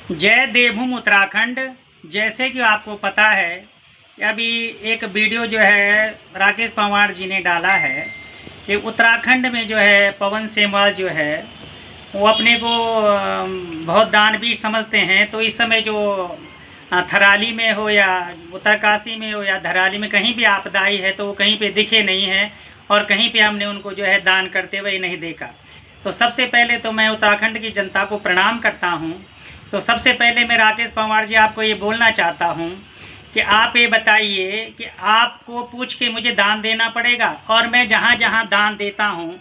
जय देवभूमि उत्तराखंड। जैसे कि आपको पता है कि अभी एक वीडियो जो है राकेश पंवार जी ने डाला है कि उत्तराखंड में जो है पवन सेमवाल जो है वो अपने को बहुत दानवीर समझते हैं। तो इस समय जो थराली में हो या उत्तरकाशी में हो या धराली में कहीं भी आपदा आई है तो वो कहीं पे दिखे नहीं हैं और कहीं पे हमने उनको जो है दान करते हुए नहीं देखा। तो सबसे पहले तो मैं उत्तराखंड की जनता को प्रणाम करता हूँ। तो सबसे पहले मैं राकेश पंवार जी आपको ये बोलना चाहता हूँ कि आप ये बताइए कि आपको पूछ के मुझे दान देना पड़ेगा, और मैं जहाँ जहाँ दान देता हूँ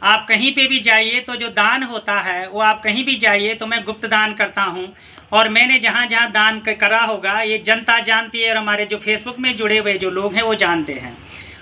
आप कहीं पे भी जाइए तो जो दान होता है वो आप कहीं भी जाइए तो मैं गुप्त दान करता हूँ। और मैंने जहाँ जहाँ दान करा होगा ये जनता जानती है और हमारे जो फेसबुक में जुड़े हुए जो लोग हैं वो जानते हैं।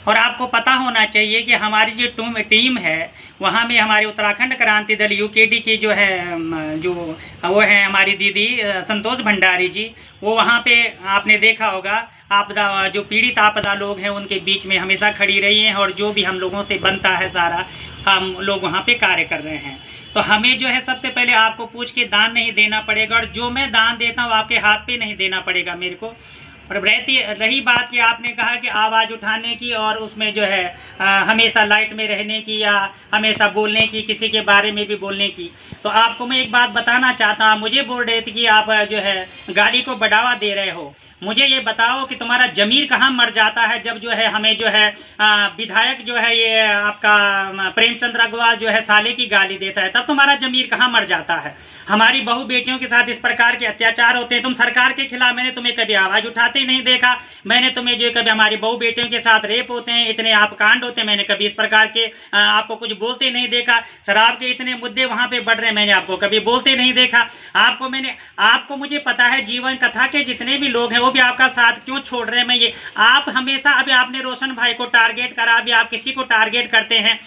और आपको पता होना चाहिए कि हमारी जो टीम है वहाँ में हमारे उत्तराखंड क्रांति दल यूकेडी की जो है जो वो है हमारी दीदी संतोष भंडारी जी, वो वहाँ पे आपने देखा होगा आपदा जो पीड़ित आपदा लोग हैं उनके बीच में हमेशा खड़ी रही हैं और जो भी हम लोगों से बनता है सारा हम लोग वहाँ पे कार्य कर रहे हैं। तो हमें जो है सबसे पहले आपको पूछ के दान नहीं देना पड़ेगा, और जो मैं दान देता हूँ आपके हाथ पे नहीं देना पड़ेगा मेरे को। और रही बात कि आपने कहा कि आवाज़ उठाने की और उसमें जो है हमेशा लाइट में रहने की या हमेशा बोलने की, किसी के बारे में भी बोलने की, तो आपको मैं एक बात बताना चाहता हूँ। मुझे बोल रहे थे कि आप जो है गाली को बढ़ावा दे रहे हो। मुझे ये बताओ कि तुम्हारा जमीर कहाँ मर जाता है जब जो है हमें जो है विधायक जो है ये आपका प्रेमचंद्र अग्रवाल जो है साले की गाली देता है, तब तुम्हारा जमीर कहाँ मर जाता है। हमारी बहू बेटियों के साथ इस प्रकार के अत्याचार होते हैं, तुम सरकार के खिलाफ, मैंने तुम्हें कभी आवाज़ उठाते ही नहीं देखा। मैंने तुम्हें जो कभी हमारी बहू बेटियों के साथ रेप होते हैं, इतने आप कांड होते हैं, मैंने कभी इस प्रकार के आपको कुछ बोलते नहीं देखा। शराब के इतने मुद्दे वहाँ पे बढ़ रहे हैं, मैंने आपको कभी बोलते नहीं देखा। आपको मुझे पता है जीवन कथा के जितने भी लोग हैं वो भी आपका साथ क्यों छोड़ रहे हैं। मैं ये आप हमेशा, अभी आपने रोशन भाई को टारगेट करा, अभी आप किसी को टारगेट करते हैं।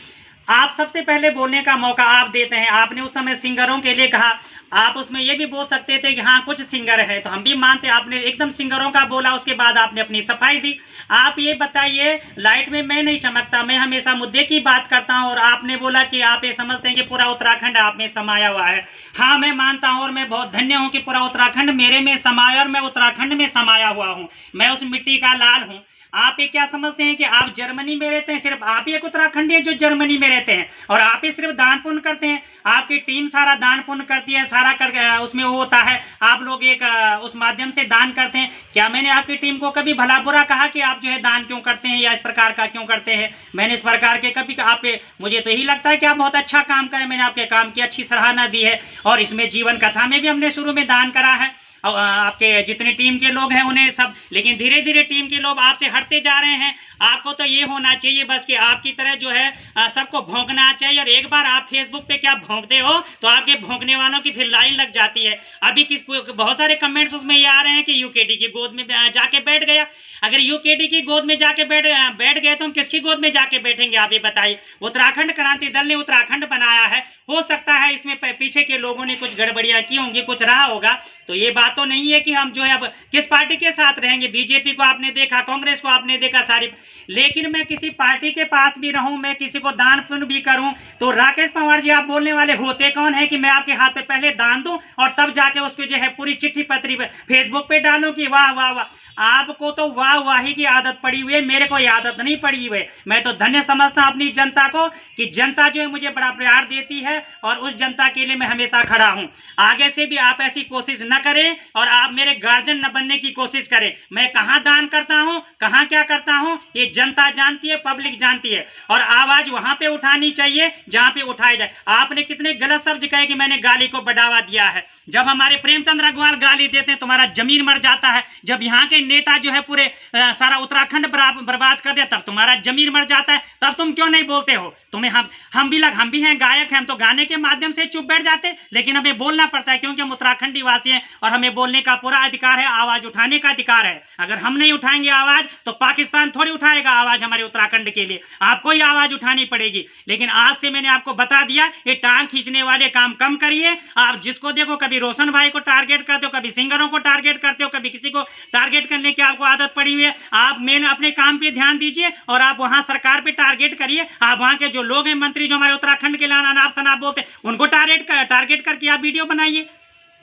आप सबसे पहले बोलने का मौका आप देते हैं। आपने उस समय सिंगरों के लिए कहा, आप उसमें ये भी बोल सकते थे कि हाँ कुछ सिंगर है, तो हम भी मानते। आपने एकदम सिंगरों का बोला, उसके बाद आपने अपनी सफाई दी। आप ये बताइए, लाइट में मैं नहीं चमकता, मैं हमेशा मुद्दे की बात करता हूँ, और आपने बोला कि आप ये समझते हैं कि पूरा उत्तराखंड आप में समाया हुआ है। हाँ मैं मानता हूँ और मैं बहुत धन्य हूँ कि पूरा उत्तराखंड मेरे में समाया और मैं उत्तराखंड में समाया हुआ हूँ। मैं उस मिट्टी का लाल हूँ। आप ये क्या समझते हैं कि आप जर्मनी में रहते हैं, सिर्फ आप ही एक उत्तराखंडी है जो जर्मनी में रहते हैं और आप ही सिर्फ दान पुण्य करते हैं। आपकी टीम सारा दान पुण्य करती है, सारा कर उसमें वो होता है, आप लोग एक उस माध्यम से दान करते हैं। क्या मैंने आपकी टीम को कभी भला बुरा कहा कि आप जो है दान क्यों करते हैं या इस प्रकार का क्यों करते हैं? मैंने इस प्रकार के कभी आप, मुझे तो यही लगता है कि आप बहुत अच्छा काम करें, मैंने आपके काम की अच्छी सराहना दी है। और इसमें जीवन कथा में भी हमने शुरू में दान करा है, आपके जितने टीम के लोग हैं उन्हें सब, लेकिन धीरे धीरे टीम के लोग आपसे हटते जा रहे हैं। आपको तो ये होना चाहिए बस कि आपकी तरह जो है सबको भौंकना चाहिए, और एक बार आप फेसबुक पे क्या भौंकते हो तो आपके भौंकने वालों की फिर लाइन लग जाती है। अभी बहुत सारे कमेंट्स उसमें ये आ रहे हैं कि यूकेडी की गोद में जाके बैठ गया। अगर यूकेडी की गोद में जाके बैठ गए तो हम किसकी गोद में जाके बैठेंगे, आप ये बताइए। उत्तराखंड क्रांति दल ने उत्तराखंड बनाया है, हो सकता है इसमें पीछे के लोगों ने कुछ गड़बड़ियां की होंगी, कुछ रहा होगा, तो ये बात तो नहीं है कि हम जो है अब किस पार्टी के साथ रहेंगे। बीजेपी को आपने देखा, कांग्रेस को आपने देखा सारी, लेकिन मैं किसी पार्टी के पास भी रहूं, मैं किसी को दान पुण्य भी करूं, तो राकेश पंवार जी आप बोलने वाले होते कौन है कि मैं आपके हाथ पे पहले दान दूं और तब जाके उसको जो है पूरी चिट्ठी पत्री फेसबुक पे डालूं कि वाह वाह वाह। आपको तो वाह वाही की आदत पड़ी हुई है, मेरे को ये आदत नहीं पड़ी हुई है। मैं तो धन्य समझता हूं अपनी जनता को कि जनता जो है मुझे बड़ा प्यार देती है और उस जनता के लिए मैं हमेशा खड़ा हूं। आगे से भी आप ऐसी कोशिश न करें और आप मेरे गार्जियन न बनने की कोशिश करें। मैं कहां दान करता हूं, कहां क्या करता हूं, ये जनता जानती है, पब्लिक जानती है, और आवाज वहां पे उठानी चाहिए जहां पे उठाई जाए। आपने कितने गलत शब्द कहे कि मैंने गाली को बढ़ावा दिया है। जब हमारे प्रेमचंद्र अग्रवाल गाली देते हैं तुम्हारा जमीन मर जाता है। जब यहाँ के नेता जो है पूरे सारा उत्तराखंड बर्बाद कर दिया तब तुम्हारा जमीन मर जाता है, तब तुम क्यों नहीं बोलते हो? तुम्हें हम भी हैं गायक हैं, हम तो गाने के माध्यम से चुप बैठ जाते, लेकिन हमें बोलना पड़ता है क्योंकि हम उत्तराखंडी वासी हैं और हमें बोलने का पूरा अधिकार है, आवाज उठाने का अधिकार है। अगर हम नहीं उठाएंगे आवाज तो पाकिस्तान थोड़ी उठाएगा आवाज हमारे उत्तराखंड के लिए, आपको ही आवाज उठानी पड़ेगी। लेकिन आज से मैंने आपको बता दिया, ये टांग खींचने वाले काम कम करिए। आप जिसको देखो कभी रोशन भाई को टारगेट करते हो, कभी सिंगरों को टारगेट करते हो, कभी किसी को टारगेट करने की आपको आदत पड़ी हुई है। आप मेन अपने काम पे ध्यान दीजिए और आप वहां सरकार पे टारगेट करिए। आप वहां के जो लोग हैं, मंत्री जो हमारे उत्तराखंड के लिए अनाप शनाप बोलते हैं, उनको टारगेट करके आप वीडियो बनाइए।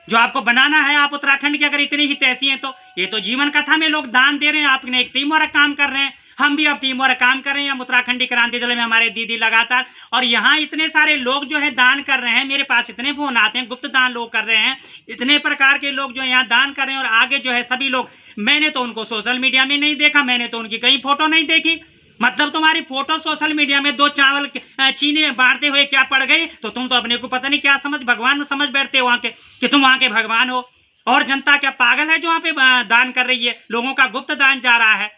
जो आपको बनाना है, आप उत्तराखंड की अगर इतनी ही तैसी हैं तो ये तो जीवन कथा में लोग दान दे रहे हैं, आपने एक टीम वर्क काम कर रहे हैं, हम भी अब टीम वर्क काम कर रहे हैं। हम उत्तराखंडी क्रांति दल में हमारे दीदी लगातार, और यहाँ इतने सारे लोग जो है दान कर रहे हैं, मेरे पास इतने फोन आते हैं, गुप्त दान लोग कर रहे हैं, इतने प्रकार के लोग जो यहाँ दान कर रहे हैं। और आगे जो है सभी लोग, मैंने तो उनको सोशल मीडिया में नहीं देखा, मैंने तो उनकी कहीं फोटो नहीं देखी। मतलब तुम्हारी फोटो सोशल मीडिया में 2 चावल चीनी बांटते हुए क्या पड़ गई, तो तुम तो अपने को पता नहीं क्या समझ, भगवान समझ बैठते हो वहां के, कि तुम वहां के भगवान हो। और जनता क्या पागल है जो वहां पे दान कर रही है? लोगों का गुप्त दान जा रहा है।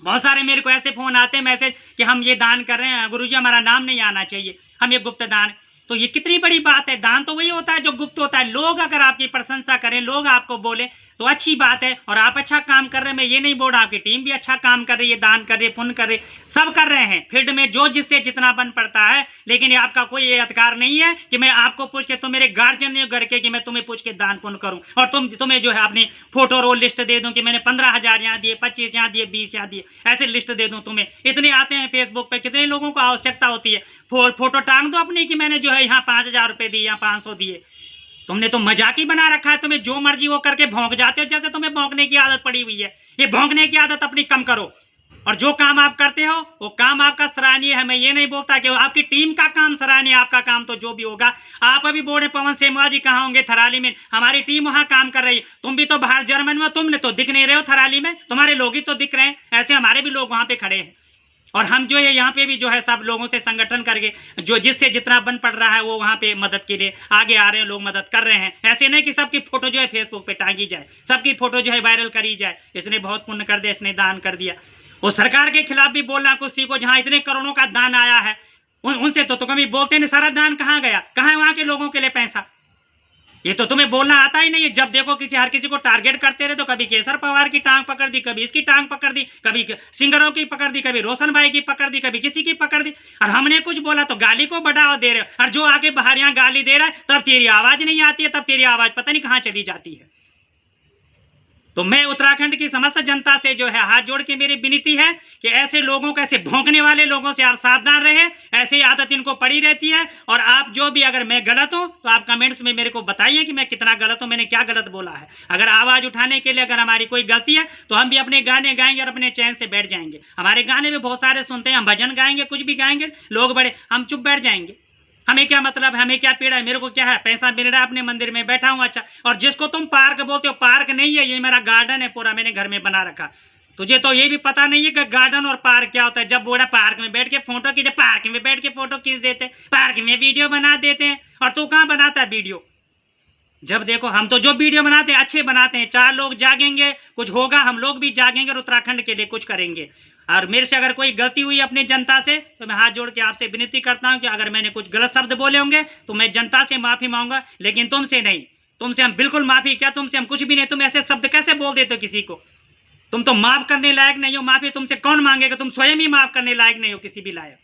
बहुत सारे मेरे को ऐसे फोन आते हैं, मैसेज, कि हम ये दान कर रहे हैं गुरुजी, हमारा नाम नहीं आना चाहिए, हम ये गुप्त दान। तो ये कितनी बड़ी बात है। दान तो वही होता है जो गुप्त होता है। लोग अगर आपकी प्रशंसा करें, लोग आपको बोले तो अच्छी बात है, और आप अच्छा काम कर रहे हैं। मैं ये नहीं बोल रहा, आपकी टीम भी अच्छा काम कर रही है, दान कर रही है, पुण्य कर रही है, सब कर रहे हैं फील्ड में जो जिससे जितना बन पड़ता है। लेकिन आपका कोई ये अधिकार नहीं है कि मैं आपको पूछ के, तुम मेरे गार्जियन नहीं हो घर के, कि मैं तुम्हें पूछ के दान पुण्य करूं, और तुम्हें जो है अपनी फोटो रोल लिस्ट दे दूं कि मैंने 15,000 यहाँ दिए, 25 यहाँ दिए, 20 यहाँ दिए, ऐसे लिस्ट दे दूं तुम्हें। इतने आते हैं फेसबुक पे, कितने लोगों को आवश्यकता होती है, फोटो टांग दो अपनी कि मैंने जो है यहाँ 5,000 रुपए दिए, यहाँ 500 दिए। तुमने तो मजाक ही बना रखा है, तुम्हें जो मर्जी वो करके भौंक जाते हो, जैसे तुम्हें भौंकने की आदत पड़ी हुई है। ये भौंकने की आदत अपनी कम करो, और जो काम आप करते हो वो काम आपका सराहनीय है। मैं ये नहीं बोलता कि आपकी टीम का काम सराहनीय, आपका काम तो जो भी होगा। आप अभी बोल रहे पवन सेमवाल जी कहाँ होंगे? थराली में। हमारी टीम वहां काम कर रही है, तुम भी तो बाहर जर्मन में, तुमने तो दिख नहीं रहे हो थराली में, तुम्हारे लोग ही तो दिख रहे हैं। ऐसे हमारे भी लोग वहां पे खड़े हैं, और हम जो है यहाँ पे भी जो है सब लोगों से संगठन करके, जो जिससे जितना बन पड़ रहा है वो वहाँ पे मदद के लिए आगे आ रहे हैं, लोग मदद कर रहे हैं। ऐसे नहीं कि सबकी फोटो जो है फेसबुक पे टांगी जाए, सबकी फोटो जो है वायरल करी जाए, इसने बहुत पुण्य कर दिया, इसने दान कर दिया। वो सरकार के खिलाफ भी बोलना कुछ सीखो, जहाँ इतने करोड़ों का दान आया है उनसे तो कभी बोलते नहीं। सारा दान कहाँ गया? कहाँ है वहाँ के लोगों के लिए पैसा? ये तो तुम्हें बोलना आता ही नहीं है। जब देखो हर किसी को टारगेट करते रहे, तो कभी केसर पवार की टांग पकड़ दी, कभी इसकी टांग पकड़ दी, कभी सिंगरों की पकड़ दी, कभी रोशन भाई की पकड़ दी, कभी किसी की पकड़ दी। और हमने कुछ बोला तो गाली को बढ़ावा दे रहे हो, और जो आगे बाहर यहाँ गाली दे रहा है तब तेरी आवाज नहीं आती है, तब तेरी आवाज पता नहीं कहाँ चली जाती है। तो मैं उत्तराखंड की समस्त जनता से जो है हाथ जोड़ के मेरी विनती है कि ऐसे लोगों को, ऐसे भौंकने वाले लोगों से आप सावधान रहे। ऐसी आदत इनको पड़ी रहती है। और आप जो भी, अगर मैं गलत हूं तो आप कमेंट्स में मेरे को बताइए कि मैं कितना गलत हूं, मैंने क्या गलत बोला है। अगर आवाज उठाने के लिए अगर हमारी कोई गलती है तो हम भी अपने गाने गाएंगे और अपने चैन से बैठ जाएंगे। हमारे गाने भी बहुत सारे सुनते हैं, हम भजन गाएंगे, कुछ भी गाएंगे, लोग बड़े, हम चुप बैठ जाएंगे। हमें क्या मतलब है, हमें क्या पीड़ा है, मेरे को क्या है, पैसा मिल रहा है, अपने मंदिर में बैठा हूँ अच्छा। और जिसको तुम पार्क बोलते हो, पार्क नहीं है, ये मेरा गार्डन है पूरा, मैंने घर में बना रखा। तुझे तो ये भी पता नहीं है कि गार्डन और पार्क क्या होता है। जब बोला पार्क में बैठ के फोटो खींचे, पार्क में बैठ के फोटो खींच देते, पार्क में वीडियो बना देते हैं। और तू कहाँ बनाता है वीडियो? जब देखो हम तो जो वीडियो बनाते हैं अच्छे बनाते हैं। 4 लोग जागेंगे, कुछ होगा, हम लोग भी जागेंगे और उत्तराखंड के लिए कुछ करेंगे। और मेरे से अगर कोई गलती हुई अपनी जनता से, तो मैं हाथ जोड़ के आपसे विनती करता हूं कि अगर मैंने कुछ गलत शब्द बोले होंगे तो मैं जनता से माफी मांगूंगा, लेकिन तुमसे नहीं। तुमसे हम बिल्कुल माफी, क्या तुमसे हम कुछ भी नहीं। तुम ऐसे शब्द कैसे बोल देते हो किसी को? तुम तो माफ करने लायक नहीं हो। माफी तुमसे कौन मांगेगा? तुम स्वयं ही माफ करने लायक नहीं हो, किसी भी लायक।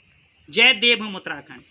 जय देवभूमि उत्तराखंड।